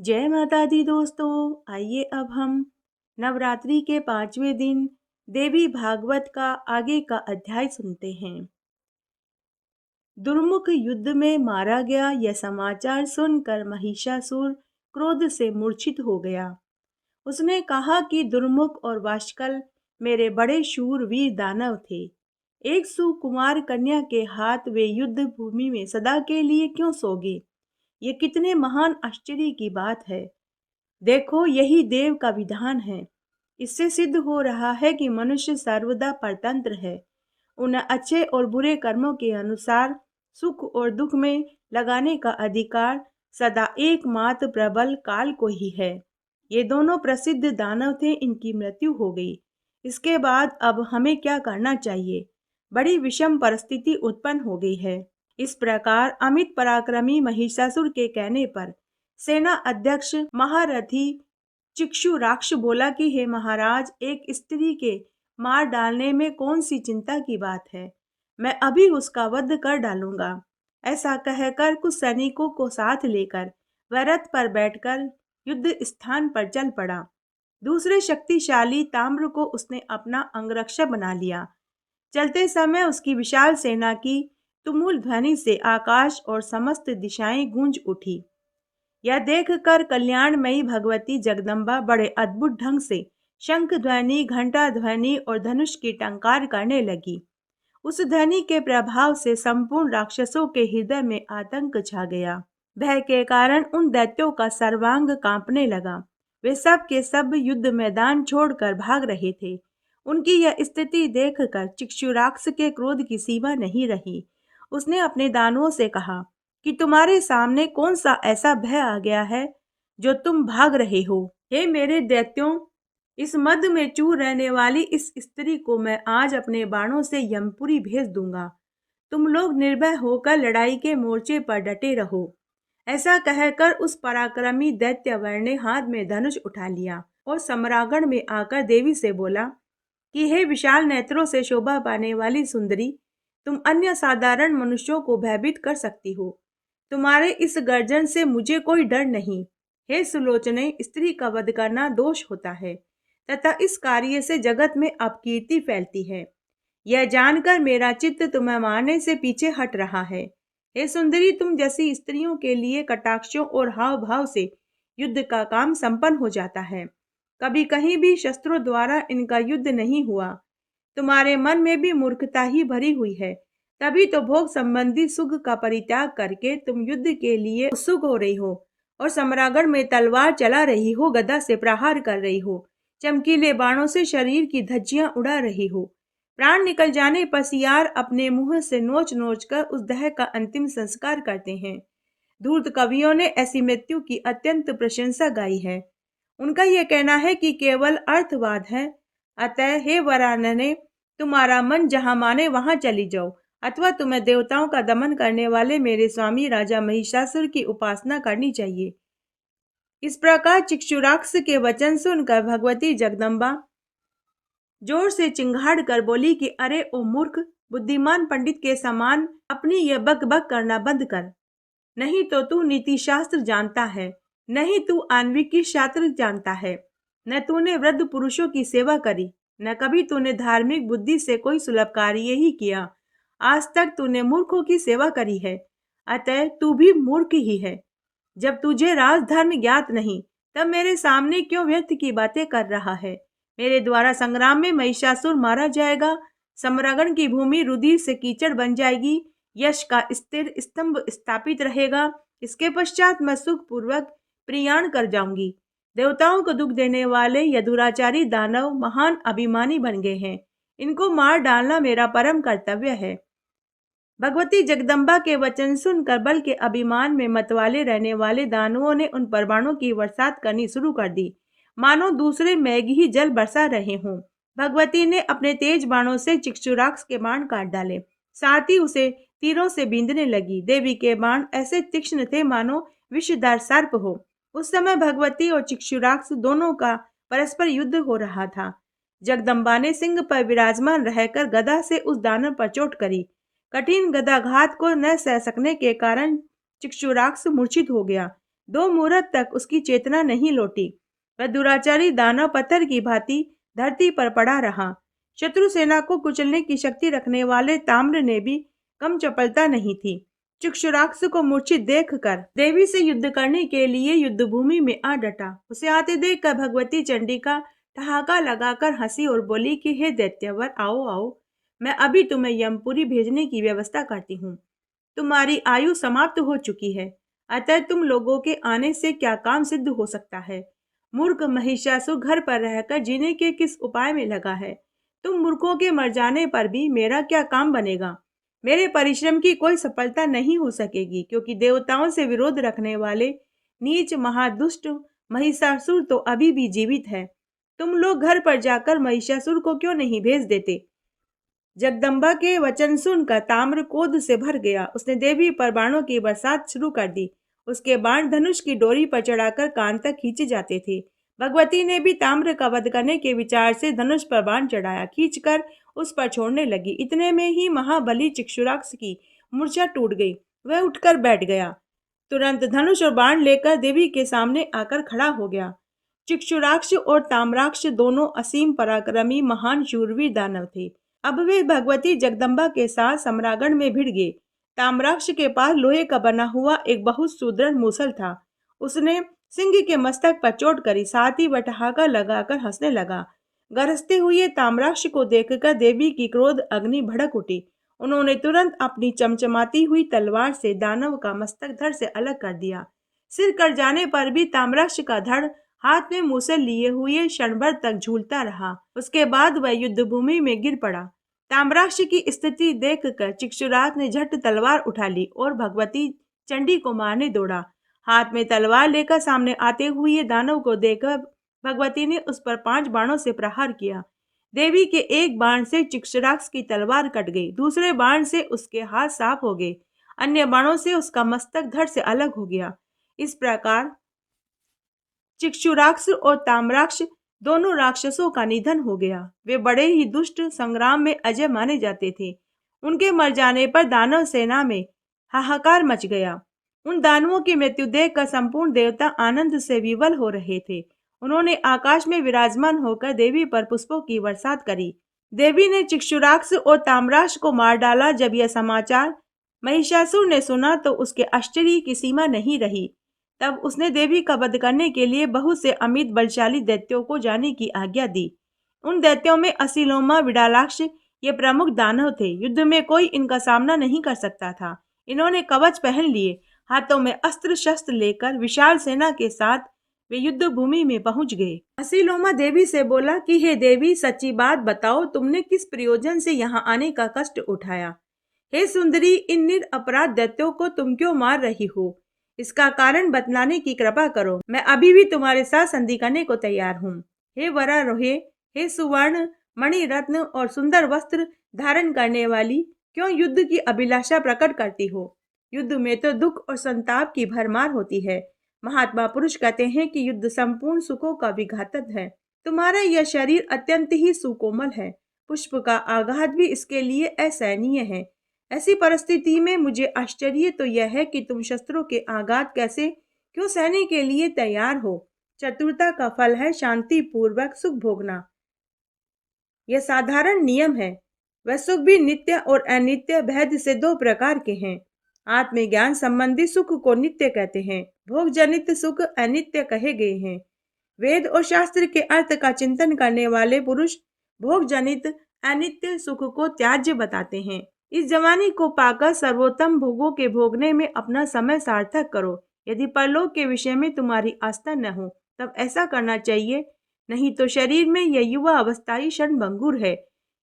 जय माता दी दोस्तों। आइए अब हम नवरात्रि के 5वें दिन देवी भागवत का आगे का अध्याय सुनते हैं। दुर्मुख युद्ध में मारा गया यह समाचार सुनकर महिषासुर क्रोध से मूर्छित हो गया। उसने कहा कि दुर्मुख और वाशकल मेरे बड़े शूरवीर दानव थे। एक सुकुमार कन्या के हाथ वे युद्ध भूमि में सदा के लिए क्यों सोगे? ये कितने महान आश्चर्य की बात है। देखो, यही देव का विधान है। इससे सिद्ध हो रहा है कि मनुष्य सर्वदा परतंत्र है। उन अच्छे और बुरे कर्मों के अनुसार सुख और दुख में लगाने का अधिकार सदा एकमात्र प्रबल काल को ही है। ये दोनों प्रसिद्ध दानव थे, इनकी मृत्यु हो गई। इसके बाद अब हमें क्या करना चाहिए? बड़ी विषम परिस्थिति उत्पन्न हो गई है। इस प्रकार अमित पराक्रमी महिषासुर के कहने पर सेना अध्यक्ष महारथी चिक्षुराक्ष बोला कि हे महाराज, एक स्त्री के मार डालने में कौन सी चिंता की बात है। मैं अभी उसका वध कर डालूंगा। ऐसा कहकर कुछ सैनिकों को साथ लेकर वह रथ पर बैठकर युद्ध स्थान पर चल पड़ा। दूसरे शक्तिशाली ताम्र को उसने अपना अंगरक्षक बना लिया। चलते समय उसकी विशाल सेना की तुमुल ध्वनि से आकाश और समस्त दिशाएं गूंज उठी। यह देखकर कल्याणमयी भगवती जगदम्बा बड़े अद्भुत ढंग से शंख ध्वनि, घंटा ध्वनि और धनुष की टंकार करने लगी। उस ध्वनि के प्रभाव से संपूर्ण राक्षसों के हृदय में आतंक छा गया। भय के कारण उन दैत्यों का सर्वांग कांपने लगा। वे सब के सब युद्ध मैदान छोड़कर भाग रहे थे। उनकी यह स्थिति देखकर चिक्षुराक्ष के क्रोध की सीमा नहीं रही। उसने अपने दानवों से कहा कि तुम्हारे सामने कौन सा ऐसा भय आ गया है जो तुम भाग रहे हो? हे मेरे दैत्यों, इस मद में चूर रहने वाली इस स्त्री को मैं आज अपने बाणों से यमपुरी भेज दूंगा। तुम लोग निर्भय होकर लड़ाई के मोर्चे पर डटे रहो। ऐसा कहकर उस पराक्रमी दैत्यवर ने हाथ में धनुष उठा लिया और सम्रागण में आकर देवी से बोला कि हे विशाल नेत्रों से शोभा पाने वाली सुंदरी, तुम अन्य साधारण मनुष्यों को भयभीत कर सकती हो। तुम्हारे इस गर्जन से मुझे कोई डर नहीं। हे सुलोचने, स्त्री का वध करना दोष होता है तथा इस कार्य से जगत में अपकीर्ति फैलती है। यह जानकर मेरा चित्त तुम्हें मारने से पीछे हट रहा है। हे सुंदरी, तुम जैसी स्त्रियों के लिए कटाक्षों और हाव भाव से युद्ध का काम संपन्न हो जाता है। कभी कहीं भी शस्त्रों द्वारा इनका युद्ध नहीं हुआ। तुम्हारे मन में भी मूर्खता ही भरी हुई है। तभी तो भोग संबंधी सुख का परित्याग करके तुम युद्ध के लिए उत्सुक हो रही हो और सम्रागण में तलवार चला रही हो, गदा से प्रहार कर रही हो, चमकीले बाणों से शरीर की धज्जियां उड़ा रही हो। प्राण निकल जाने पर सियार अपने मुंह से नोच नोच कर उस देह का अंतिम संस्कार करते हैं। धूर्त कवियों ने ऐसी मृत्यु की अत्यंत प्रशंसा गाई है। उनका यह कहना है कि केवल अर्थवाद है। अतः हे वरानने, तुम्हारा मन जहां माने वहां चली जाओ, अथवा तुम्हें देवताओं का दमन करने वाले मेरे स्वामी राजा महिषासुर की उपासना करनी चाहिए। इस प्रकार चिक्षुराक्ष के वचन सुनकर भगवती जगदम्बा जोर से चिंगाड़ कर बोली कि अरे ओ मूर्ख, बुद्धिमान पंडित के समान अपनी यह बक बक करना बंद कर। नहीं तो तू नीति शास्त्र जानता है, नहीं तू आन्विकी शास्त्र जानता है। न तूने वृद्ध पुरुषों की सेवा करी, न कभी तूने धार्मिक बुद्धि से कोई सुलभ कार्य ही किया। आज तक तूने मूर्खों की सेवा करी है, अतः तू भी मूर्ख ही है। जब तुझे राजधर्म ज्ञात नहीं, तब मेरे सामने क्यों व्यर्थ की बातें कर रहा है? मेरे द्वारा संग्राम में महिषासुर मारा जाएगा, सम्रागण की भूमि रुधिर से कीचड़ बन जाएगी, यश का स्थिर स्तंभ स्थापित रहेगा। इसके पश्चात मैं सुख पूर्वक प्रयाण कर जाऊंगी। देवताओं को दुख देने वाले यह दुराचारी दानव महान अभिमानी बन गए हैं। इनको मार डालना मेरा परम कर्तव्य है। भगवती जगदम्बा के वचन सुनकर बल के अभिमान में मतवाले रहने वाले दानवों ने उन पर बाणों की बरसात करनी शुरू कर दी, मानो दूसरे मेघ ही जल बरसा रहे हों। भगवती ने अपने तेज बाणों से चिक्षुराक्ष के बाण काट डाले, साथ ही उसे तीरों से बींधने लगी। देवी के बाण ऐसे तीक्ष्ण थे मानो विषधर सर्प हो। उस समय भगवती और चिक्षुराक्ष दोनों का परस्पर युद्ध हो रहा था। जगदम्बा ने सिंह पर विराजमान रहकर गदा से उस दानव पर चोट करी। कठिन गदाघात को न सह सकने के कारण चिक्षुराक्ष मूर्छित हो गया। 2 मुहूर्त तक उसकी चेतना नहीं लौटी। वह दुराचारी दानव पत्थर की भांति धरती पर पड़ा रहा। शत्रु सेना को कुचलने की शक्ति रखने वाले ताम्र ने भी कम चपलता नहीं थी। चक्षुराक्ष को मूर्छित देखकर देवी से युद्ध करने के लिए युद्ध भूमि में आ डटा। उसे आते देखकर भगवती चंडिका ठहाका लगाकर हंसी और बोली कि हे दैत्यवर, आओ आओ, मैं अभी तुम्हें यमपुरी भेजने की व्यवस्था करती हूँ। तुम्हारी आयु समाप्त हो चुकी है, अतः तुम लोगों के आने से क्या काम सिद्ध हो सकता है। मूर्ख महिषासुर घर पर रहकर जीने के किस उपाय में लगा है। तुम मूर्खों के मर जाने पर भी मेरा क्या काम बनेगा। मेरे परिश्रम की कोई सफलता नहीं हो सकेगी, क्योंकि देवताओं से विरोध रखने वाले नीच महादुष्ट महिषासुर तो अभी भी जीवित है। तुम लोग घर पर जाकर महिषासुर को क्यों नहीं भेज देते। जगदम्बा के वचन सुनकर ताम्र क्रोध से भर गया। उसने देवी पर बाणों की बरसात शुरू कर दी। उसके बाण धनुष की डोरी पर चढ़ाकर कान तक खींचे जाते थे। भगवती ने भी ताम्र का वध करने के विचार से धनुष पर बाण चढ़ाया, खींचकर उस पर छोड़ने लगी। इतने में ही महाबली चक्षुराक्ष की मूर्छा टूट गई। वह उठकर बैठ गया, तुरंत धनुष और बाण लेकर देवी के सामने आकर खड़ा हो गया। चक्षुराक्ष और ताम्राक्ष दोनों असीम पराक्रमी महान शूरवीर दानव थे। अब वे भगवती जगदम्बा के साथ सम्रागण में भिड़ गए। ताम्राक्ष के पास लोहे का बना हुआ एक बहुत सुदृढ़ मूसल था। उसने सिंह के मस्तक पर चोट करी, साथ ही वह ठहाका लगाकर हंसने लगा। गरजते हुए ताम्राक्ष को देखकर देवी की क्रोध अग्नि भड़क उठी। उन्होंने तुरंत अपनी चमचमाती हुई तलवार से दानव का मस्तक धड़ से अलग कर दिया। सिर कट जाने पर भी ताम्राक्ष का धड़ हाथ में मूसल लिए हुए क्षण भर तक झूलता रहा। उसके बाद वह युद्ध भूमि में गिर पड़ा। ताम्राक्ष की स्थिति देखकर चक्षुराक्ष ने झट तलवार उठा ली और भगवती चंडी को मारने दौड़ा। हाथ में तलवार लेकर सामने आते हुए दानव को देखकर भगवती ने उस पर 5 बाणों से प्रहार किया। देवी के एक बाण से चक्षुराक्ष की तलवार कट गई, दूसरे बाण से उसके हाथ साफ हो गए, अन्य बाणों से उसका मस्तक धड़ से अलग हो गया। इस प्रकार चक्षुराक्ष और ताम्राक्ष दोनों राक्षसों का निधन हो गया। वे बड़े ही दुष्ट संग्राम में अजय माने जाते थे। उनके मर जाने पर दानव सेना में हाहाकार मच गया। उन दानवों की मृत्यु देखकर संपूर्ण देवता आनंद से विवल हो रहे थे। उन्होंने आकाश में विराजमान होकर देवी पर पुष्पों की बरसात करी। देवी ने चक्षुराक्ष और ताम्राक्ष को मार डाला। जब यह समाचार महिषासुर ने सुना तो उसके आश्चर्य की सीमा नहीं रही। तब उसने देवी का वध करने के लिए बहुत से अमित बलशाली दैत्यों को जाने की आज्ञा दी। उन दैत्यों में असिलोमा, विडालाक्ष ये प्रमुख दानव थे। युद्ध में कोई इनका सामना नहीं कर सकता था। इन्होंने कवच पहन लिए, हाथों में अस्त्र शस्त्र लेकर विशाल सेना के साथ वे युद्ध भूमि में पहुंच गए। असिलोमा देवी से बोला कि हे देवी, सच्ची बात बताओ, तुमने किस प्रयोजन से यहाँ आने का कष्ट उठाया। हे सुंदरी, इन निरपराध दैत्यों को तुम क्यों मार रही हो, इसका कारण बतलाने की कृपा करो। मैं अभी भी तुम्हारे साथ संधि करने को तैयार हूँ। हे वरारोहे, हे सुवर्ण मणि रत्न और सुंदर वस्त्र धारण करने वाली, क्यों युद्ध की अभिलाषा प्रकट करती हो। युद्ध में तो दुख और संताप की भरमार होती है। महात्मा पुरुष कहते हैं कि युद्ध संपूर्ण सुखों का विघातक है। तुम्हारा यह शरीर अत्यंत ही सुकोमल है। पुष्प का आघात भी इसके लिए असहनीय है। ऐसी परिस्थिति में मुझे आश्चर्य तो यह है कि तुम शस्त्रों के आघात कैसे क्यों सहने के लिए तैयार हो। चतुरता का फल है शांति पूर्वक सुख भोगना। यह साधारण नियम है। वह सुख भी नित्य और अनित्य भेद से 2 प्रकार के हैं। आत्मज्ञान संबंधी सुख को नित्य कहते हैं, भोग जनित सुख अनित्य कहे गए हैं। वेद और शास्त्र के अर्थ का चिंतन करने वाले पुरुष भोग जनित अनित्य सुख को त्याज्य बताते हैं। इस जवानी को पाकर सर्वोत्तम भोगों के भोगने में अपना समय सार्थक करो। यदि परलोक के विषय में तुम्हारी आस्था न हो तब ऐसा करना चाहिए, नहीं तो शरीर में यह युवा अवस्थाई क्षण भंगुर है।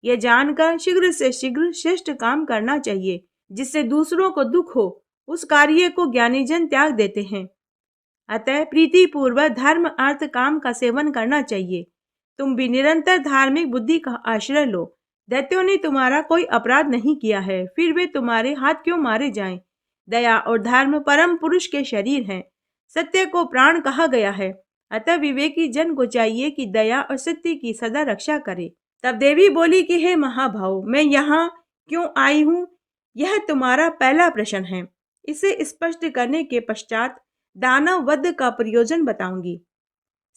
यह जानकर शीघ्र से शीघ्र श्रेष्ठ काम करना चाहिए जिससे दूसरों को दुख हो। उस कार्य को ज्ञानीजन त्याग देते हैं। अतः प्रीति पूर्वक धर्म अर्थ काम का सेवन करना चाहिए। तुम भी निरंतर धार्मिक बुद्धि का आश्रय लो। दैत्यों ने तुम्हारा कोई अपराध नहीं किया है, फिर वे तुम्हारे हाथ क्यों मारे जाएं। दया और धर्म परम पुरुष के शरीर हैं। सत्य को प्राण कहा गया है। अतः विवेकी जन को चाहिए कि दया और सत्य की सदा रक्षा करे। तब देवी बोली कि हे महाभाव, मैं यहाँ क्यों आई हूँ, यह तुम्हारा पहला प्रश्न है। इसे स्पष्ट करने के पश्चात दानव वध का प्रयोजन बताऊंगी।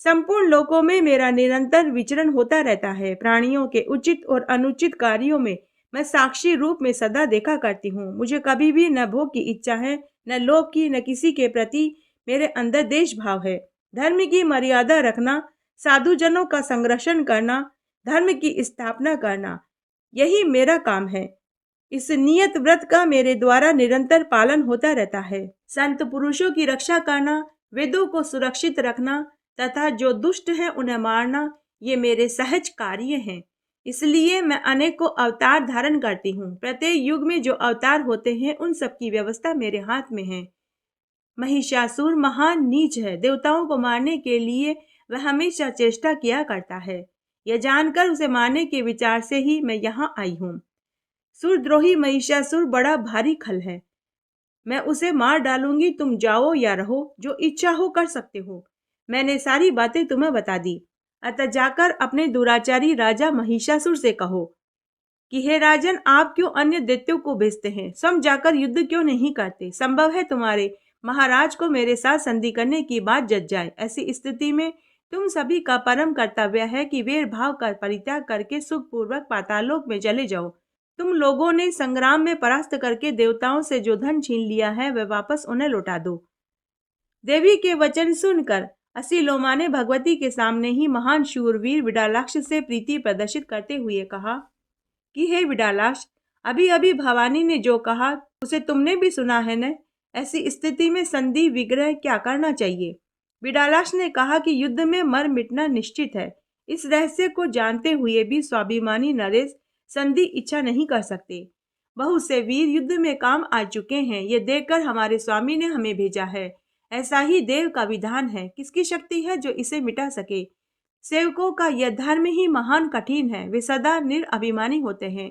संपूर्ण लोकों में मेरा निरंतर विचरण होता रहता है। प्राणियों के उचित और अनुचित कार्यों में मैं साक्षी रूप में सदा देखा करती हूँ। मुझे कभी भी न भोग की इच्छा है, न लोभ की, न किसी के प्रति मेरे अंदर देश भाव है। धर्म की मर्यादा रखना, साधुजनों का संरक्षण करना, धर्म की स्थापना करना, यही मेरा काम है। इस नियत व्रत का मेरे द्वारा निरंतर पालन होता रहता है। संत पुरुषों की रक्षा करना, वेदों को सुरक्षित रखना तथा जो दुष्ट है उन्हें मारना, ये मेरे सहज कार्य हैं। इसलिए मैं अनेकों अवतार धारण करती हूँ। प्रत्येक युग में जो अवतार होते हैं उन सब की व्यवस्था मेरे हाथ में है। महिषासुर महान नीच है। देवताओं को मारने के लिए वह हमेशा चेष्टा किया करता है। यह जानकर उसे मारने के विचार से ही मैं यहाँ आई हूँ। सुरद्रोही महिषासुर बड़ा भारी खल है। मैं उसे मार डालूंगी। तुम जाओ या रहो, जो इच्छा हो कर सकते हो। मैंने सारी बातें तुम्हें बता दी। अतः जाकर अपने दुराचारी राजा महिषासुर से कहो कि हे राजन, आप क्यों अन्य दैत्यों को भेजते हैं? स्वयं जाकर युद्ध क्यों नहीं करते? संभव है तुम्हारे महाराज को मेरे साथ संधि करने की बात जच जाए। ऐसी स्थिति में तुम सभी का परम कर्तव्य है कि वीर भाव का परित्याग करके सुखपूर्वक पातालोक में चले जाओ। तुम लोगों ने संग्राम में परास्त करके देवताओं से जो धन छीन लिया है वह वापस उन्हें लौटा दो। देवी के वचन सुनकर असीलोमा ने भगवती के सामने ही महान शूरवीर विडालाक्ष से प्रीति प्रदर्शित करते हुए कहा कि हे विडालाक्ष, अभी अभी भवानी ने जो कहा उसे तुमने भी सुना है न? ऐसी स्थिति में संधि विग्रह क्या करना चाहिए? विडालाक्ष ने कहा कि युद्ध में मर मिटना निश्चित है। इस रहस्य को जानते हुए भी स्वाभिमानी नरेश संधि इच्छा नहीं कर सकते। बहुत से वीर युद्ध में काम आ चुके हैं। ये देखकर हमारे स्वामी ने हमें भेजा है। ऐसा ही देव का विधान है। किसकी शक्ति है जो इसे मिटा सके? सेवकों का यह धर्म ही महान कठिन है। वे सदा निरअभिमानी होते हैं।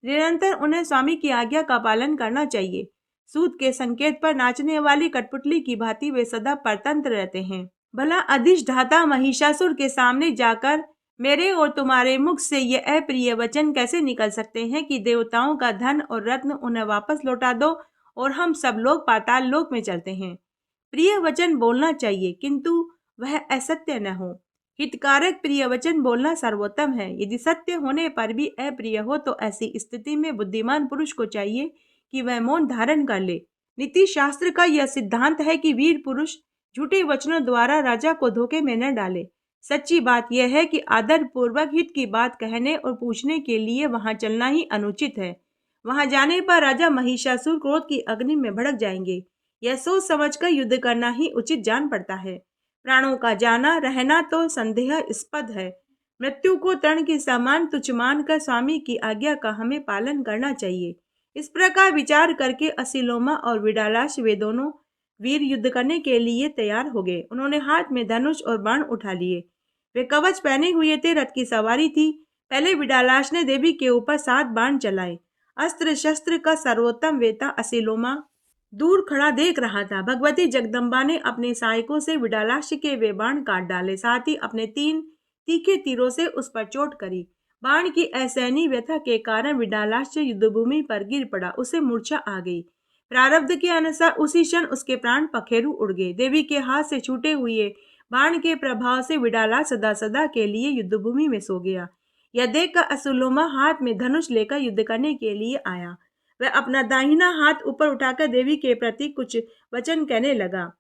निरंतर उन्हें स्वामी की आज्ञा का पालन करना चाहिए। सूत के संकेत पर नाचने वाली कठपुतली की भांति वे सदा परतंत्र रहते हैं। भला अधिष्ठाता महिषासुर के सामने जाकर मेरे और तुम्हारे मुख से ये अप्रिय वचन कैसे निकल सकते हैं कि देवताओं का धन और रत्न उन्हें वापस लौटा दो और हम सब लोग पाताल लोक में चलते हैं। प्रिय वचन बोलना चाहिए, किंतु वह असत्य न हो। हितकारक प्रिय वचन बोलना सर्वोत्तम है। यदि सत्य होने पर भी अप्रिय हो तो ऐसी स्थिति में बुद्धिमान पुरुष को चाहिए कि वह मौन धारण कर ले। नीति शास्त्र का यह सिद्धांत है कि वीर पुरुष झूठे वचनों द्वारा राजा को धोखे में न डाले। सच्ची बात यह है कि आदर पूर्वक हित की बात कहने और पूछने के लिए वहां चलना ही अनुचित है। वहां जाने पर राजा महिषासुर क्रोध की अग्नि में भड़क जाएंगे। यह सोच समझकर युद्ध करना ही उचित जान पड़ता है। प्राणों का जाना रहना तो संदेहास्पद है। मृत्यु को तृण के समान तुच्छ मानकर स्वामी की आज्ञा का हमें पालन करना चाहिए। इस प्रकार विचार करके असीलोमा और विडालाक्ष वे दोनों वीर युद्ध करने के लिए तैयार हो गए। उन्होंने हाथ में धनुष और बाण उठा लिए। वे कवच पहने हुए थे, रथ की सवारी थी। पहले विडालाक्ष ने देवी के ऊपर 7 बाण चलाए। अस्त्र शस्त्र का सर्वोत्तम वेता असीलोमा दूर खड़ा देख रहा था। भगवती जगदम्बा ने अपने सहायकों से विडालाक्ष के वे बाण काट डाले। साथ ही अपने 3 तीखे तीरों से उस पर चोट करी। बाण की असहनीय व्यथा के कारण विडालाक्ष युद्धभूमि पर गिर पड़ा। उसे मूर्छा आ गई। प्रारब्ध के अनुसार उसी क्षण उसके प्राण पखेरु उड़ गए। देवी के हाथ से छूटे हुए बाण के प्रभाव से विडालाक्ष सदा सदा के लिए युद्धभूमि में सो गया। यह देखकर असीलोमा हाथ में धनुष लेकर युद्ध करने के लिए आया। वह अपना दाहिना हाथ ऊपर उठाकर देवी के प्रति कुछ वचन कहने लगा।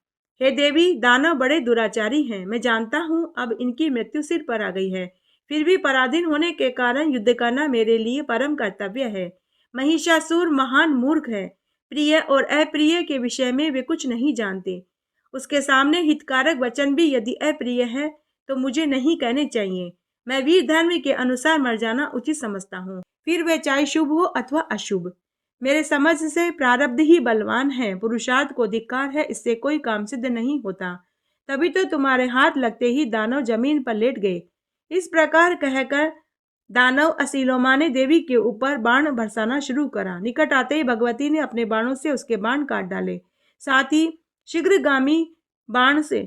हे देवी, दानव बड़े दुराचारी हैं। मैं जानता हूँ अब इनकी मृत्यु सिर पर आ गई है। फिर भी पराधीन होने के कारण युद्ध करना मेरे लिए परम कर्तव्य है। महिषासुर महान मूर्ख है। प्रिय और अप्रिय के विषय में वे कुछ नहीं जानते। उसके सामने हितकारक वचन भी यदि अप्रिय है तो मुझे नहीं कहने चाहिए। मैं वीर धर्म के अनुसार मर जाना उचित समझता हूँ, फिर वह चाहे शुभ हो अथवा अशुभ। मेरे समझ से प्रारब्ध ही बलवान है। पुरुषार्थ को धिक्कार है, इससे कोई काम सिद्ध नहीं होता। तभी तो तुम्हारे हाथ लगते ही दानव जमीन पर लेट गए। इस प्रकार कहकर दानव असीलोमा ने देवी के ऊपर बाण बरसाना शुरू करा। निकट आते ही भगवती ने अपने बाणों से उसके बाण काट डाले। साथ ही शीघ्रगामी बाण से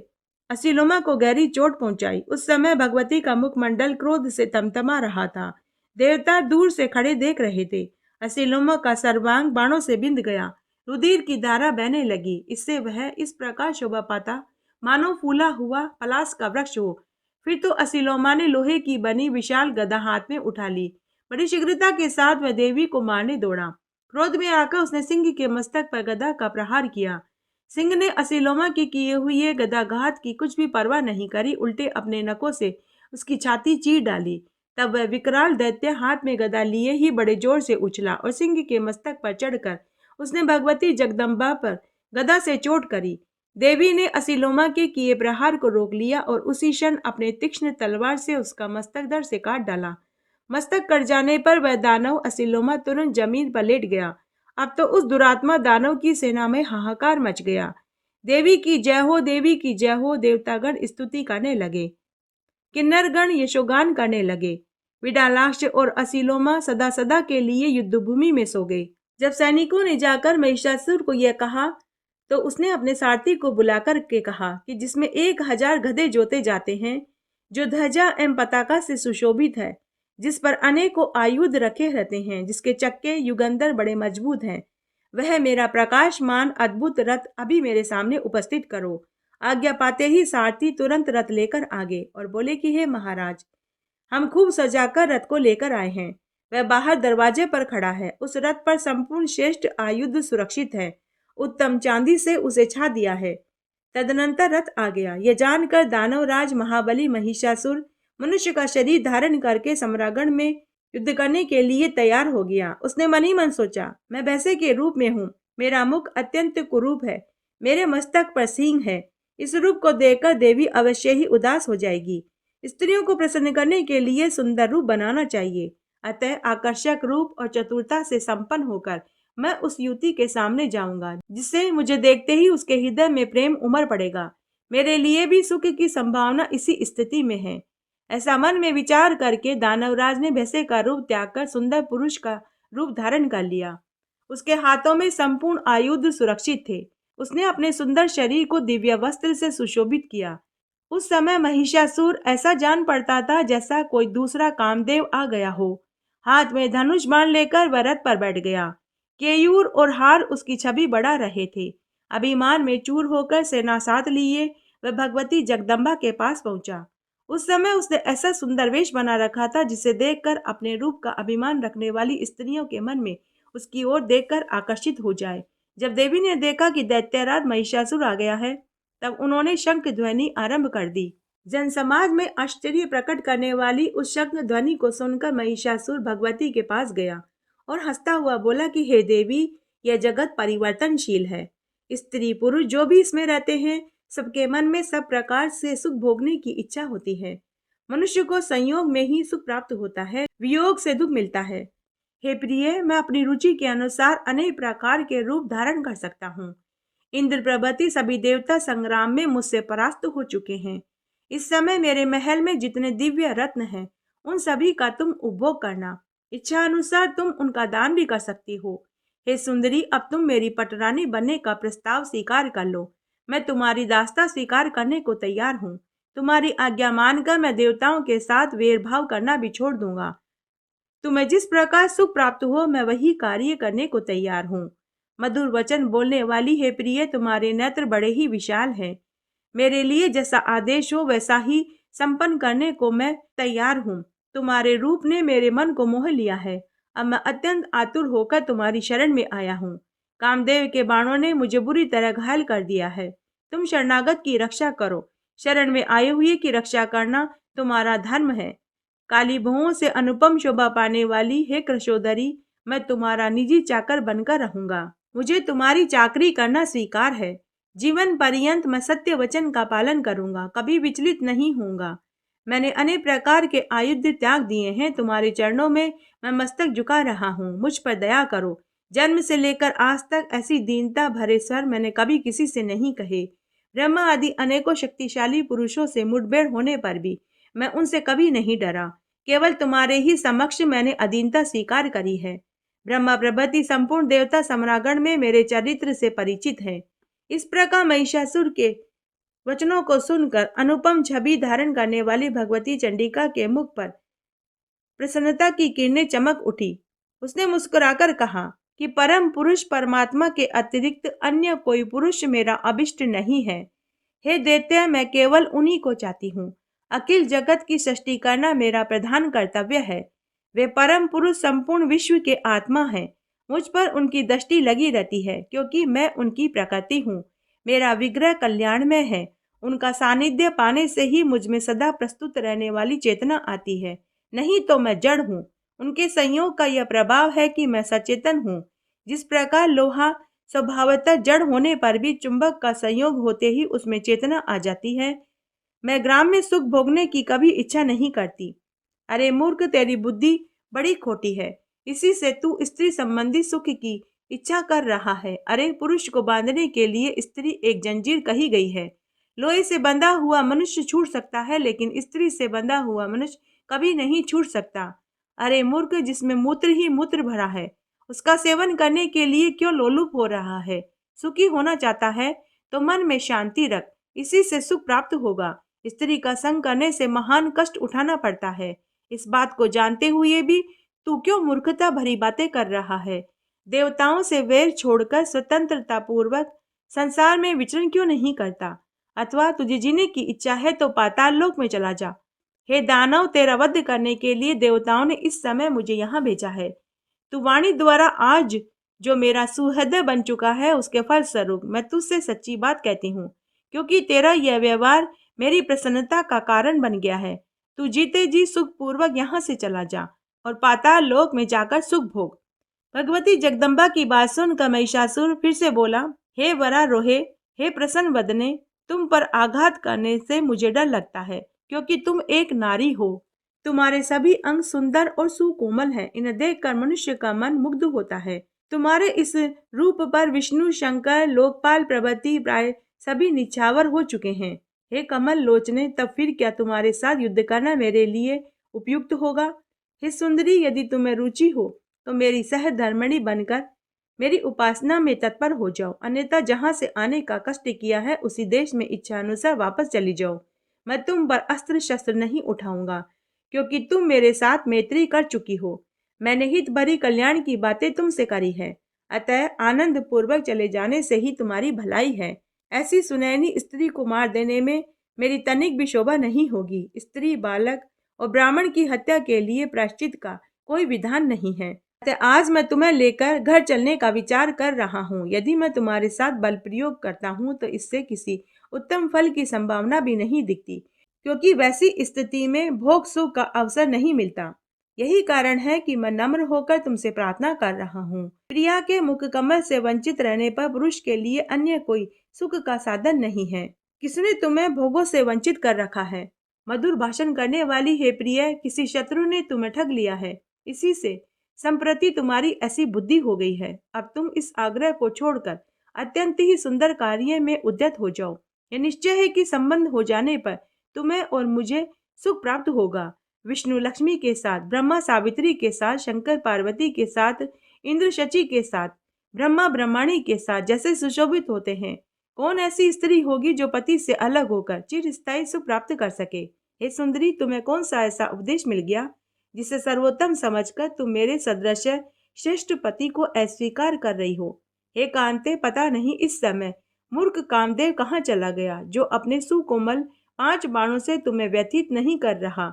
असीलोमा को गहरी चोट पहुंचाई। उस समय भगवती का मुखमंडल क्रोध से तमतमा रहा था। देवता दूर से खड़े देख रहे थे। असीलोमा का सर्वांग बाणों से बिंध गया। रुधिर की धारा बहने लगी। इससे वह इस प्रकार शोभा पाता मानो फूला हुआ पलास का वृक्ष हो। फिर तो असीलोमा ने लोहे की बनी विशाल गदा हाथ में उठा ली। बड़ी शीघ्रता के साथ वह देवी को मारने दौड़ा। क्रोध में आकर उसने सिंह के मस्तक पर गदा का प्रहार किया। सिंह ने असीलोमा के किए हुए गदाघात की कुछ भी परवाह नहीं करी, उल्टे अपने नखों से उसकी छाती चीर डाली। तब वह विकराल दैत्य हाथ में गदा लिए ही बड़े जोर से उछला और सिंह के मस्तक पर चढ़कर उसने भगवती जगदम्बा पर गदा से चोट करी। देवी ने असीलोमा के किए प्रहार को रोक लिया और उसी क्षण अपने तीक्ष्ण तलवार से उसका मस्तक धड़ से काट डाला। मस्तक कट जाने पर वह दानव असीलोमा तुरंत जमीन पर लेट गया। अब तो उस दुरात्मा दानव की सेना में हाहाकार मच गया। देवी की जय हो, देवी की जय हो, देवतागण स्तुति करने लगे। किन्नरगण यशोगान करने लगे। विडालाक्ष और असीलोमा सदा सदा के लिए युद्धभूमि में सो गए। जब सैनिकों ने जाकर महिषासुर को यह कहा तो उसने अपने सारथी को बुलाकर के कहा कि जिसमें 1000 गधे जोते जाते हैं, जो ध्वजा एवं पताका से सुशोभित है, जिस पर अनेकों आयुध रखे रहते हैं, जिसके चक्के युगंधर बड़े मजबूत हैं, वह मेरा प्रकाशमान अद्भुत रथ अभी मेरे सामने उपस्थित करो। आज्ञा पाते ही सारथी तुरंत रथ लेकर आ गए और बोले कि हे महाराज, हम खूब सजाकर रथ को लेकर आए हैं। वह बाहर दरवाजे पर खड़ा है। उस रथ पर संपूर्ण श्रेष्ठ आयुध सुरक्षित है। उत्तम चांदी से उसे छा दिया है। तदनंतर रथ आ गया। यह जानकर दानवराज महाबली महिषासुर मनुष्य का शरीर धारण करके सम्रागण में युद्ध करने के लिए तैयार हो गया। उसने मन ही मन सोचा, मैं भैंसे के रूप में हूँ, मेरा मुख अत्यंत कुरूप है, मेरे मस्तक पर सींग है। इस रूप को देखकर देवी अवश्य ही उदास हो जाएगी। स्त्रियों को प्रसन्न करने के लिए सुंदर रूप बनाना चाहिए। अतः आकर्षक रूप और चतुरता से संपन्न होकर मैं उस युवती के सामने जाऊंगा, जिससे मुझे देखते ही उसके हृदय में प्रेम उमड़ पड़ेगा। मेरे लिए भी सुख की संभावना इसी स्थिति में है। ऐसा मन में विचार करके दानवराज ने भैंसे का रूप त्याग कर सुंदर पुरुष का रूप धारण कर लिया। उसके हाथों में संपूर्ण आयुध सुरक्षित थे। उसने अपने सुंदर शरीर को दिव्य वस्त्र से सुशोभित किया। उस समय महिषासुर ऐसा जान पड़ता था जैसा कोई दूसरा कामदेव आ गया हो। हाथ में धनुष बाण लेकर वह रथ पर बैठ गया। केयूर और हार उसकी छवि बढ़ा रहे थे। अभिमान में चूर होकर सेना साथ लिए वह भगवती जगदम्बा के पास पहुंचा। उस समय उसने ऐसा सुंदर वेश बना रखा था जिसे देखकर अपने रूप का अभिमान रखने वाली स्त्रियों के मन में उसकी ओर देखकर आकर्षित हो जाए। जब देवी ने देखा कि दैत्यराज महिषासुर आ गया है, तब उन्होंने शंख ध्वनि आरंभ कर दी। जन समाज में आश्चर्य प्रकट करने वाली उस शंख ध्वनि को सुनकर महिषासुर भगवती के पास गया और हंसता हुआ बोला कि हे देवी, यह जगत परिवर्तनशील है। स्त्री पुरुष जो भी इसमें रहते हैं, सबके मन में सब प्रकार से सुख भोगने की इच्छा होती है। मनुष्य को संयोग में ही सुख प्राप्त होता है, वियोग से दुख मिलता है। हे प्रिय, मैं अपनी रुचि के अनुसार अनेक प्रकार के रूप धारण कर सकता हूँ। इंद्र प्रभृति सभी देवता संग्राम में मुझसे परास्त हो चुके हैं। इस समय मेरे महल में जितने दिव्य रत्न हैं, उन सभी का तुम उपभोग करना। इच्छा अनुसार तुम उनका दान भी कर सकती हो। हे सुंदरी, अब तुम मेरी पटरानी बनने का प्रस्ताव स्वीकार कर लो। मैं तुम्हारी दास्ता स्वीकार करने को तैयार हूँ। तुम्हारी आज्ञा मानकर मैं देवताओं के साथ वेर भाव करना भी छोड़ दूंगा। तुम्हें जिस प्रकार सुख प्राप्त हो, मैं वही कार्य करने को तैयार हूँ। मधुर वचन बोलने वाली हे प्रिय, तुम्हारे नेत्र बड़े ही विशाल हैं। मेरे लिए जैसा आदेश हो वैसा ही संपन्न करने को मैं तैयार हूँ। तुम्हारे रूप ने मेरे मन को मोह लिया है। अब मैं अत्यंत आतुर होकर तुम्हारी शरण में आया हूँ। कामदेव के बाणों ने मुझे बुरी तरह घायल कर दिया है। तुम शरणागत की रक्षा करो। शरण में आए हुए की रक्षा करना तुम्हारा धर्म है। काली भुवों से अनुपम शोभा पाने वाली हे कृशोदरी, मैं तुम्हारा निजी चाकर बनकर रहूंगा। मुझे तुम्हारी चाकरी करना स्वीकार है। जीवन पर्यंत मैं सत्य वचन का पालन करूंगा, कभी विचलित नहीं होऊंगा। मैंने अनेक प्रकार के आयुध त्याग दिए हैं। तुम्हारे चरणों में मैं मस्तक झुका रहा हूँ। मुझ पर दया करो। जन्म से लेकर आज तक ऐसी दीनता भरे स्वर मैंने कभी किसी से नहीं कहे। ब्रह्मा आदि अनेकों शक्तिशाली पुरुषों से मुठभेड़ होने पर भी मैं उनसे कभी नहीं डरा। केवल तुम्हारे ही समक्ष मैंने अधीनता स्वीकार करी है। ब्रह्मा प्रभृति संपूर्ण देवता सम्रागण में मेरे चरित्र से परिचित है। इस प्रकार महिषासुर के वचनों को सुनकर अनुपम छवि धारण करने वाली भगवती चंडिका के मुख पर प्रसन्नता की किरणें चमक उठी। उसने मुस्कुराकर कहा, कि परम पुरुष परमात्मा के अतिरिक्त अन्य कोई पुरुष मेरा अभिष्ट नहीं है। हे दैत्य, मैं केवल उन्हीं को चाहती हूँ। अखिल जगत की सृष्टि करना मेरा प्रधान कर्तव्य है। वे परम पुरुष संपूर्ण विश्व के आत्मा हैं। मुझ पर उनकी दृष्टि लगी रहती है क्योंकि मैं उनकी प्रकृति हूँ। मेरा विग्रह कल्याणमय है। उनका सानिध्य पाने से ही मुझ में सदा प्रस्तुत रहने वाली चेतना आती है, नहीं तो मैं जड़ हूँ। उनके संयोग का यह प्रभाव है कि मैं सचेतन हूँ। जिस प्रकार लोहा स्वभावतः जड़ होने पर भी चुंबक का संयोग होते ही उसमें चेतना आ जाती है, मैं ग्राम में सुख भोगने की कभी इच्छा नहीं करती। अरे मूर्ख, तेरी बुद्धि बड़ी खोटी है। इसी से तू स्त्री संबंधी सुख की इच्छा कर रहा है। अरे पुरुष को बांधने के लिए स्त्री एक जंजीर कही गई है। लोहे से बंधा हुआ मनुष्य छूट सकता है, लेकिन स्त्री से बंधा हुआ मनुष्य कभी नहीं छूट सकता। अरे मूर्ख, जिसमें मूत्र ही मूत्र भरा है, उसका सेवन करने के लिए क्यों लोलुप हो रहा है? सुखी होना चाहता है तो मन में शांति रख, इसी से सुख प्राप्त होगा। स्त्री का संग करने से महान कष्ट उठाना पड़ता है। इस बात को जानते हुए भी तू क्यों मूर्खता भरी बातें कर रहा है? देवताओं से वैर छोड़कर स्वतंत्रता पूर्वक संसार में विचरण क्यों नहीं करता? अथवा तुझे जीने की इच्छा है तो पाताल लोक में चला जा। हे दानव, तेरा वध करने के लिए देवताओं ने इस समय मुझे यहाँ भेजा है। तू वाणी द्वारा आज जो मेरा सुहृदय बन चुका है, उसके फल स्वरूप मैं तुझसे सच्ची बात कहती हूँ, क्योंकि तेरा यह व्यवहार मेरी प्रसन्नता का कारण बन गया है। तू जीते जी सुख पूर्वक यहाँ से चला जा और पाताल लोक में जाकर सुख भोग। भगवती जगदम्बा की बात सुनकर महिषासुर फिर से बोला, हे वरा रोहे, हे प्रसन्न वदने, तुम पर आघात करने से मुझे डर लगता है, क्योंकि तुम एक नारी हो। तुम्हारे सभी अंग सुंदर और सुकोमल हैं। इन्हें देखकर मनुष्य का मन मुग्ध होता है। तुम्हारे इस रूप पर विष्णु, शंकर, लोकपाल प्रभृति प्राय सभी निछावर हो चुके हैं। हे कमल लोचने, तब फिर क्या तुम्हारे साथ युद्ध करना मेरे लिए उपयुक्त होगा? हे सुंदरी, यदि तुम्हें रुचि हो तो मेरी सहधर्मिणी बनकर मेरी उपासना में तत्पर हो जाओ, अन्यथा जहाँ से आने का कष्ट किया है उसी देश में इच्छा अनुसार वापस चली जाओ। मैं तुम पर अस्त्र शस्त्र नहीं उठाऊंगा, क्योंकि तुम मेरे साथ मैत्री कर चुकी हो। मैंने हित भरी कल्याण की बातें तुमसे करी है, अतः आनंद पूर्वक चले जाने से ही तुम्हारी भलाई है। ऐसी सुनैनी स्त्री को मार देने में मेरी तनिक भी शोभा नहीं होगी। स्त्री, बालक और ब्राह्मण की हत्या के लिए प्रायश्चित का कोई विधान नहीं है। अतः आज मैं तुम्हें लेकर घर चलने का विचार कर रहा हूँ। यदि मैं तुम्हारे साथ बल प्रयोग करता हूँ तो इससे किसी उत्तम फल की संभावना भी नहीं दिखती, क्योंकि वैसी स्थिति में भोग सुख का अवसर नहीं मिलता। यही कारण है कि मैं नम्र होकर तुमसे प्रार्थना कर रहा हूँ। प्रिया के मुख कमल से वंचित रहने पर पुरुष के लिए अन्य कोई सुख का साधन नहीं है। किसने तुम्हें भोगों से वंचित कर रखा है? मधुर भाषण करने वाली हे प्रिय, किसी शत्रु ने तुम्हें ठग लिया है। इसी से संप्रति तुम्हारी ऐसी बुद्धि हो गई है। अब तुम इस आग्रह को छोड़कर अत्यंत ही सुंदर कार्य में उद्यत हो जाओ। यह निश्चय है कि संबंध हो जाने पर तुम्हें और मुझे सुख प्राप्त होगा। विष्णु लक्ष्मी के साथ, ब्रह्मा सावित्री के साथ, शंकर पार्वती के साथ, इंद्र शची के साथ, ब्रह्मा ब्रह्माणी के साथ जैसे सुशोभित होते हैं, कौन ऐसी स्त्री होगी जो पति से अलग होकर चिरस्थायी सुख प्राप्त कर सके? हे सुंदरी, तुम्हें कौन सा ऐसा उपदेश मिल गया जिसे सर्वोत्तम समझकर तुम मेरे सदृश श्रेष्ठ पति को अस्वीकार कर रही हो? हे कांते, पता नहीं इस समय मूर्ख कामदेव कहाँ चला गया, जो अपने सुकोमल 5 बाणों से तुम्हें व्यथित नहीं कर रहा।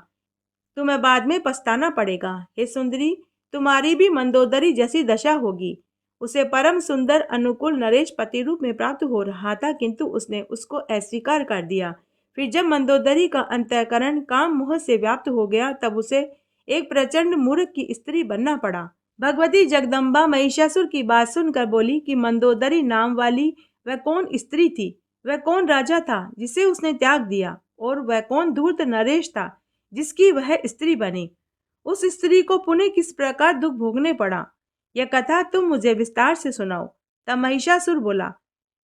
तुम्हें बाद में पछताना पड़ेगा। हे सुंदरी, तुम्हारी भी मंदोदरी जैसी दशा होगी। उसे परम सुंदर अनुकूल नरेश पति रूप में प्राप्त हो रहा था, किंतु उसने उसको अस्वीकार कर दिया। फिर जब मंदोदरी का अंतःकरण काम मोह से व्याप्त हो गया, तब उसे एक प्रचंड मूर्ख की स्त्री बनना पड़ा। भगवती जगदम्बा महिषासुर की बात सुनकर बोली कि मंदोदरी नाम वाली वह कौन स्त्री थी? वह कौन राजा था जिसे उसने त्याग दिया? और वह कौन धूर्त नरेश था जिसकी वह स्त्री बनी? उस स्त्री को पुनः किस प्रकार दुख भोगने पड़ा, यह कथा तुम मुझे विस्तार से सुनाओ। तब महिषासुर बोला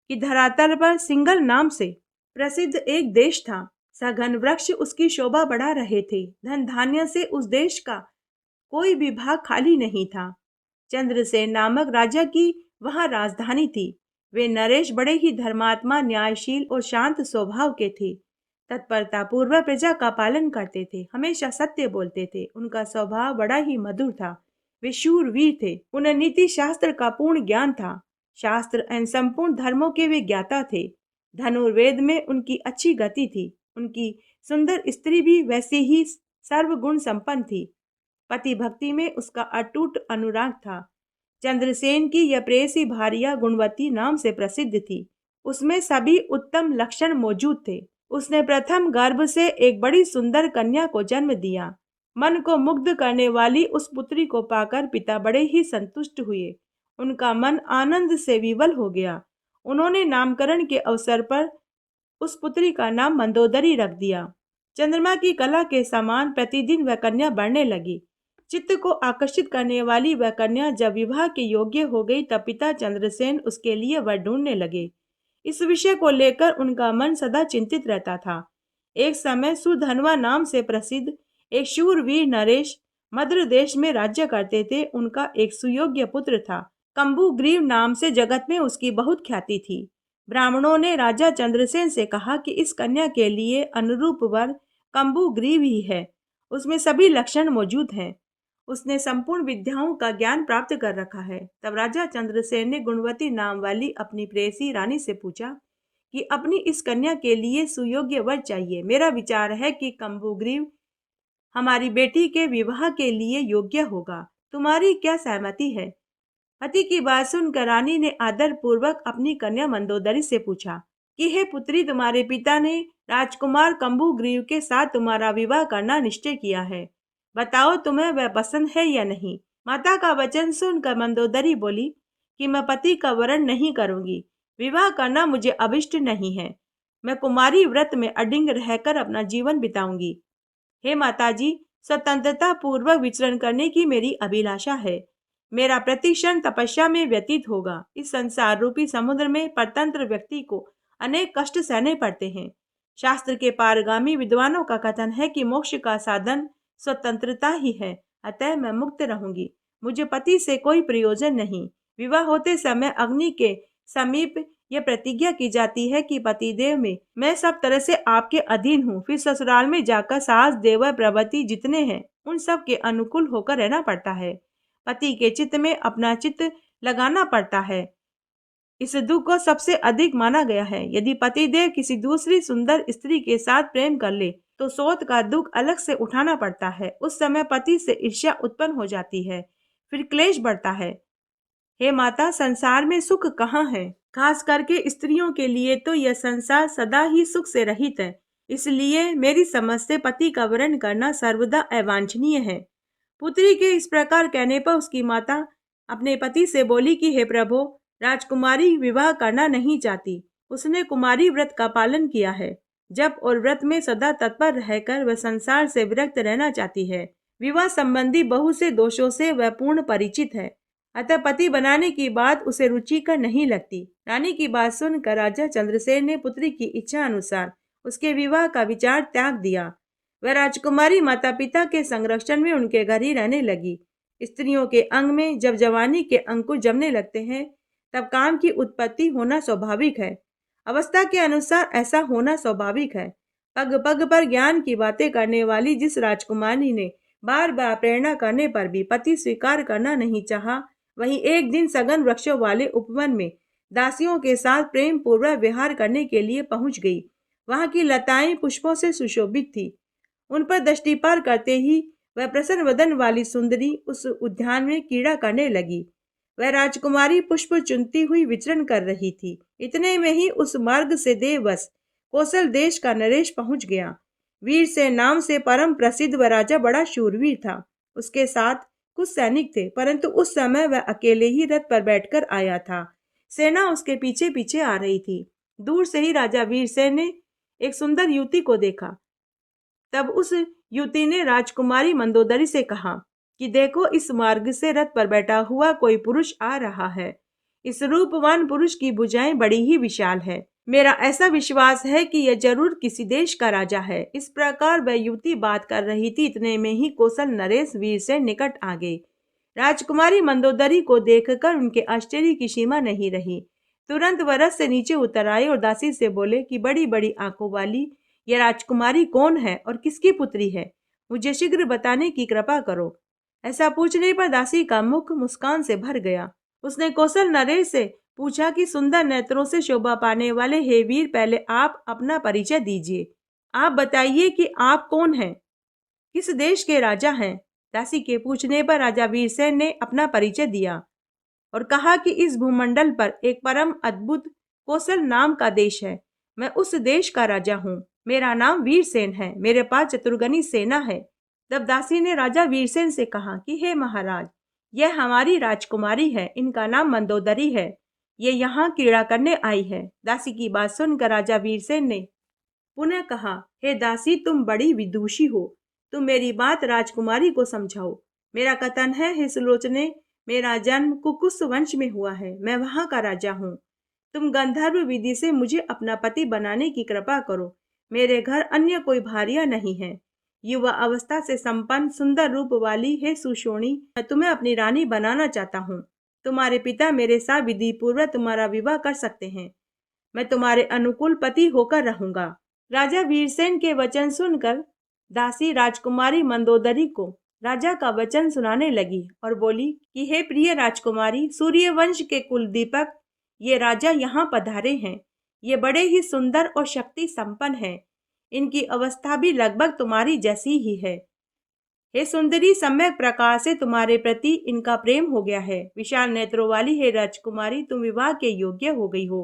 कि धरातल पर सिंगल नाम से प्रसिद्ध एक देश था। सघन वृक्ष उसकी शोभा बढ़ा रहे थे। धन धान्य से उस देश का कोई भी भाग खाली नहीं था। चंद्रसेन नामक राजा की वहां राजधानी थी। वे नरेश बड़े ही धर्मात्मा, न्यायशील और शांत स्वभाव के थे। तत्परता पूर्वक प्रजा का पालन करते थे, हमेशा सत्य बोलते थे। उनका स्वभाव बड़ा ही मधुर था। वे शूरवीर थे। उन्हें नीति शास्त्र का पूर्ण ज्ञान था। शास्त्र एवं संपूर्ण धर्मों के वे ज्ञाता थे। धनुर्वेद में उनकी अच्छी गति थी। उनकी सुंदर स्त्री भी वैसी ही सर्वगुण संपन्न थी। पति भक्ति में उसका अटूट अनुराग था। चंद्रसेन की यह प्रेयसी भार्या गुणवती नाम से प्रसिद्ध थी। उसमें सभी उत्तम लक्षण मौजूद थे। उसने प्रथम गर्भ से एक बड़ी सुंदर कन्या को जन्म दिया। मन को मुग्ध करने वाली उस पुत्री को पाकर पिता बड़े ही संतुष्ट हुए। उनका मन आनंद से विवल हो गया। उन्होंने नामकरण के अवसर पर उस पुत्री का नाम मंदोदरी रख दिया। चंद्रमा की कला के समान प्रतिदिन वह कन्या बढ़ने लगी। चित्त को आकर्षित करने वाली वह कन्या जब विवाह के योग्य हो गई तब पिता चंद्रसेन उसके लिए वर ढूंढने लगे। इस विषय को लेकर उनका मन सदा चिंतित रहता था। एक समय सुधनवा नाम से प्रसिद्ध एक शूरवीर नरेश मद्र देश में राज्य करते थे। उनका एक सुयोग्य पुत्र था। कंबुग्रीव नाम से जगत में उसकी बहुत ख्याति थी। ब्राह्मणों ने राजा चंद्रसेन से कहा कि इस कन्या के लिए अनुरूप वर कंबुग्रीव ही है। उसमें सभी लक्षण मौजूद हैं। उसने संपूर्ण विद्याओं का ज्ञान प्राप्त कर रखा है। तब राजा चंद्रसेन ने गुणवती नाम वाली अपनी प्रेयसी रानी से पूछा कि अपनी इस कन्या के लिए सुयोग्य वर चाहिए। मेरा विचार है कि कंबुग्रीव हमारी बेटी के विवाह के लिए योग्य होगा। तुम्हारी क्या सहमति है? पति की बात सुनकर रानी ने आदर पूर्वक अपनी कन्या मंदोदरी से पूछा कि हे पुत्री, तुम्हारे पिता ने राजकुमार कंबुग्रीव के साथ तुम्हारा विवाह करना निश्चय किया है। बताओ तुम्हें वह पसंद है या नहीं। माता का वचन सुनकर मंदोदरी बोली कि मैं पति का वरण नहीं करूंगी। विवाह करना मुझे अभिष्ट नहीं है। मैं कुमारी व्रत में अडिंग रहकर अपना जीवन बिताऊंगी। हे माताजी, स्वतंत्रता पूर्वक विचरण करने की मेरी अभिलाषा है। मेरा प्रतिक्षण तपस्या में व्यतीत होगा। इस संसार रूपी समुद्र में परतंत्र व्यक्ति को अनेक कष्ट सहने पड़ते हैं। शास्त्र के पारगामी विद्वानों का कथन है कि मोक्ष का साधन स्वतंत्रता ही है। अतः मैं मुक्त रहूंगी। मुझे पति से कोई प्रयोजन नहीं। विवाह होते समय अग्नि के समीप यह प्रतिज्ञा की जाती है कि पतिदेव में मैं सब तरह से आपके अधीन हूँ। फिर ससुराल में जाकर सास देवर प्रवृत्ति जितने हैं उन सब के अनुकूल होकर रहना पड़ता है। पति के चित्त में अपना चित्त लगाना पड़ता है। इस दुख को सबसे अधिक माना गया है। यदि पतिदेव किसी दूसरी सुंदर स्त्री के साथ प्रेम कर ले तो सोत का दुख अलग से उठाना पड़ता है। उस समय पति से ईर्ष्या उत्पन्न हो जाती है। फिर क्लेश बढ़ता है। हे माता, संसार में सुख कहाँ है? खास करके स्त्रियों के लिए तो यह संसार सदा ही सुख से रहित है। इसलिए मेरी समझ से पति का वरण करना सर्वदा अवांछनीय है। पुत्री के इस प्रकार कहने पर उसकी माता अपने पति से बोली कि हे प्रभु, राजकुमारी विवाह करना नहीं चाहती। उसने कुमारी व्रत का पालन किया है। जप और व्रत में सदा तत्पर रहकर वह संसार से विरक्त रहना चाहती है। विवाह संबंधी बहुत से दोषों से वह पूर्ण परिचित है। अतः पति बनाने की बात उसे रुचिकर नहीं लगती। रानी की बात सुनकर राजा चंद्रसेन ने पुत्री की इच्छा अनुसार उसके विवाह का विचार त्याग दिया। वह राजकुमारी माता पिता के संरक्षण में उनके घर ही रहने लगी। स्त्रियों के अंग में जब जवानी के अंकुर जमने लगते हैं तब काम की उत्पत्ति होना स्वाभाविक है। अवस्था के अनुसार ऐसा होना स्वाभाविक है। पग पग पर ज्ञान की बातें करने वाली जिस राजकुमारी ने बार बार प्रेरणा करने पर भी पति स्वीकार करना नहीं चाहा, वहीं एक दिन सघन वृक्षों वाले उपवन में दासियों के साथ प्रेम पूर्वक विहार करने के लिए पहुंच गई। वहां की लताएं पुष्पों से सुशोभित थी। उन पर दृष्टिपात करते ही वह प्रसन्न वदन वाली सुंदरी उस उद्यान में कीड़ा करने लगी। वह राजकुमारी पुष्प चुनती हुई विचरण कर रही थी। इतने में ही उस मार्ग से देववश कौशल देश का नरेश पहुंच गया। वीर से नाम से परम प्रसिद्ध वह राजा बड़ा शूरवीर था। उसके साथ कुछ सैनिक थे, परंतु उस समय वह अकेले ही रथ पर बैठकर आया था। सेना उसके पीछे पीछे आ रही थी। दूर से ही राजा वीरसेन ने एक सुंदर युवती को देखा। तब उस युवती ने राजकुमारी मंदोदरी से कहा कि देखो, इस मार्ग से रथ पर बैठा हुआ कोई पुरुष आ रहा है। इस रूपवान पुरुष की भुजाएं बड़ी ही विशाल है। मेरा ऐसा विश्वास है कि यह जरूर किसी देश का राजा है। इस प्रकार वह युवती बात कर रही थी। इतने में ही कौशल नरेश वीर से निकट आ गए। राजकुमारी मंदोदरी को देखकर उनके आश्चर्य की सीमा नहीं रही। तुरंत वह रथ से नीचे उतर आए और दासी से बोले कि बड़ी बड़ी आंखों वाली यह राजकुमारी कौन है और किसकी पुत्री है? मुझे शीघ्र बताने की कृपा करो। ऐसा पूछने पर दासी का मुख मुस्कान से भर गया। उसने कौशल नरेश से पूछा कि सुंदर नेत्रों से शोभा पाने वाले हे वीर, पहले आप अपना परिचय दीजिए। आप बताइए कि आप कौन हैं, किस देश के राजा हैं। दासी के पूछने पर राजा वीरसेन ने अपना परिचय दिया और कहा कि इस भूमंडल पर एक परम अद्भुत कौशल नाम का देश है। मैं उस देश का राजा हूँ। मेरा नाम वीरसेन है। मेरे पास चतुर्गनी सेना है। तब दासी ने राजा वीरसेन से कहा कि हे महाराज, यह हमारी राजकुमारी है। इनका नाम मंदोदरी है। ये यहाँ क्रीड़ा करने आई है। दासी की बात सुनकर राजा वीरसेन ने पुनः कहा, हे दासी, तुम बड़ी विदुषी हो। तुम मेरी बात राजकुमारी को समझाओ। मेरा कथन है, हे सुलोचने, मेरा जन्म कुकुस वंश में हुआ है। मैं वहां का राजा हूँ। तुम गंधर्व विधि से मुझे अपना पति बनाने की कृपा करो। मेरे घर अन्य कोई भारिया नहीं है। युवा अवस्था से संपन्न सुंदर रूप वाली है सुशोणी, मैं तुम्हें अपनी रानी बनाना चाहता हूँ। तुम्हारे पिता मेरे साथ विधि पूर्वक तुम्हारा विवाह कर सकते हैं। मैं तुम्हारे अनुकूल पति होकर रहूंगा। राजा वीरसेन के वचन सुनकर दासी राजकुमारी मंदोदरी को राजा का वचन सुनाने लगी और बोली कि हे प्रिय राजकुमारी, सूर्यवंश के कुल दीपक ये राजा यहाँ पधारे हैं। ये बड़े ही सुंदर और शक्ति संपन्न हैं। इनकी अवस्था भी लगभग तुम्हारी जैसी ही है। हे सुंदरी, सम्यक प्रकार से तुम्हारे प्रति इनका प्रेम हो गया है। विशाल नेत्रों वाली हे राजकुमारी, तुम विवाह के योग्य हो गई हो,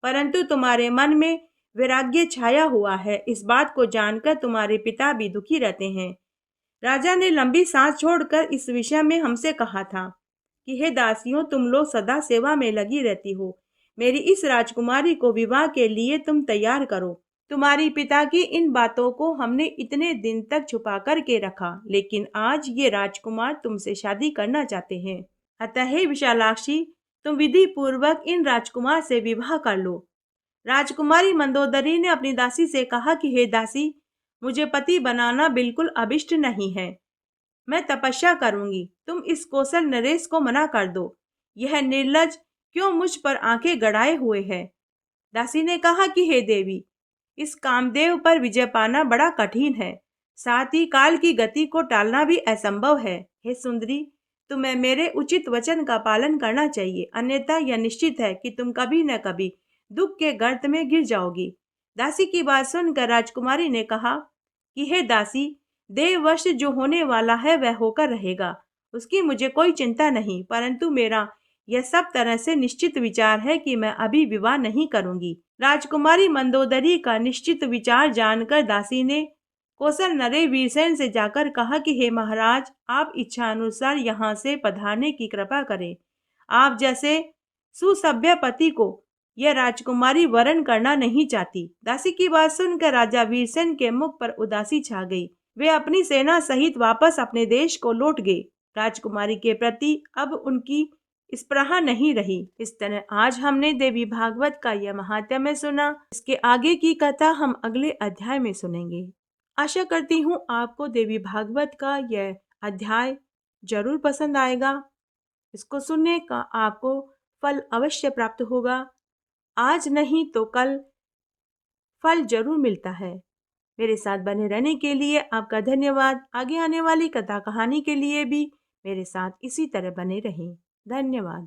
परंतु तुम्हारे मन में वैराग्य छाया हुआ है। इस बात को जानकर तुम्हारे पिता भी दुखी रहते हैं। राजा ने लंबी सांस छोड़कर इस विषय में हमसे कहा था कि हे दासियों, तुम लोग सदा सेवा में लगी रहती हो। मेरी इस राजकुमारी को विवाह के लिए तुम तैयार करो। तुम्हारी पिता की इन बातों को हमने इतने दिन तक छुपा कर के रखा, लेकिन आज ये राजकुमार तुमसे शादी करना चाहते हैं। अतः हे विशालाक्षी, तुम विधि पूर्वक इन राजकुमार से विवाह कर लो। राजकुमारी मंदोदरी ने अपनी दासी से कहा कि हे दासी, मुझे पति बनाना बिल्कुल अभिष्ट नहीं है। मैं तपस्या करूंगी। तुम इस कौशल नरेश को मना कर दो। यह निर्लज क्यों मुझ पर आंखें गड़ाए हुए है। दासी ने कहा कि हे देवी, इस कामदेव पर विजय पाना बड़ा कठिन है। साथ ही काल की गति को टालना भी असंभव है। हे सुंदरी, तुम्हें मेरे उचित वचन का पालन करना चाहिए, अन्यथा यह निश्चित है कि तुम कभी न कभी दुख के गर्त में गिर जाओगी। दासी की बात सुनकर राजकुमारी ने कहा कि हे दासी, देववश जो होने वाला है वह होकर रहेगा। उसकी मुझे कोई चिंता नहीं, परंतु मेरा यह सब तरह से निश्चित विचार है कि मैं अभी विवाह नहीं करूंगी। राजकुमारी मंदोदरी का निश्चित विचार जानकर दासी ने कौशल नरेश वीरसेन से जाकर कहा कि हे महाराज, आप इच्छा अनुसार यहाँ से पधारने की कृपा करें। आप जैसे सुसभ्य पति को यह राजकुमारी वरण करना नहीं चाहती। दासी की बात सुनकर राजा वीरसेन के मुख पर उदासी छा गई। वे अपनी सेना सहित वापस अपने देश को लौट गए। राजकुमारी के प्रति अब उनकी स्पृहा नहीं रही। इस तरह आज हमने देवी भागवत का यह महात्म्य सुना। इसके आगे की कथा हम अगले अध्याय में सुनेंगे। आशा करती हूँ आपको देवी भागवत का यह अध्याय जरूर पसंद आएगा। इसको सुनने का आपको फल अवश्य प्राप्त होगा। आज नहीं तो कल फल जरूर मिलता है। मेरे साथ बने रहने के लिए आपका धन्यवाद। आगे आने वाली कथा कहानी के लिए भी मेरे साथ इसी तरह बने रहें। धन्यवाद।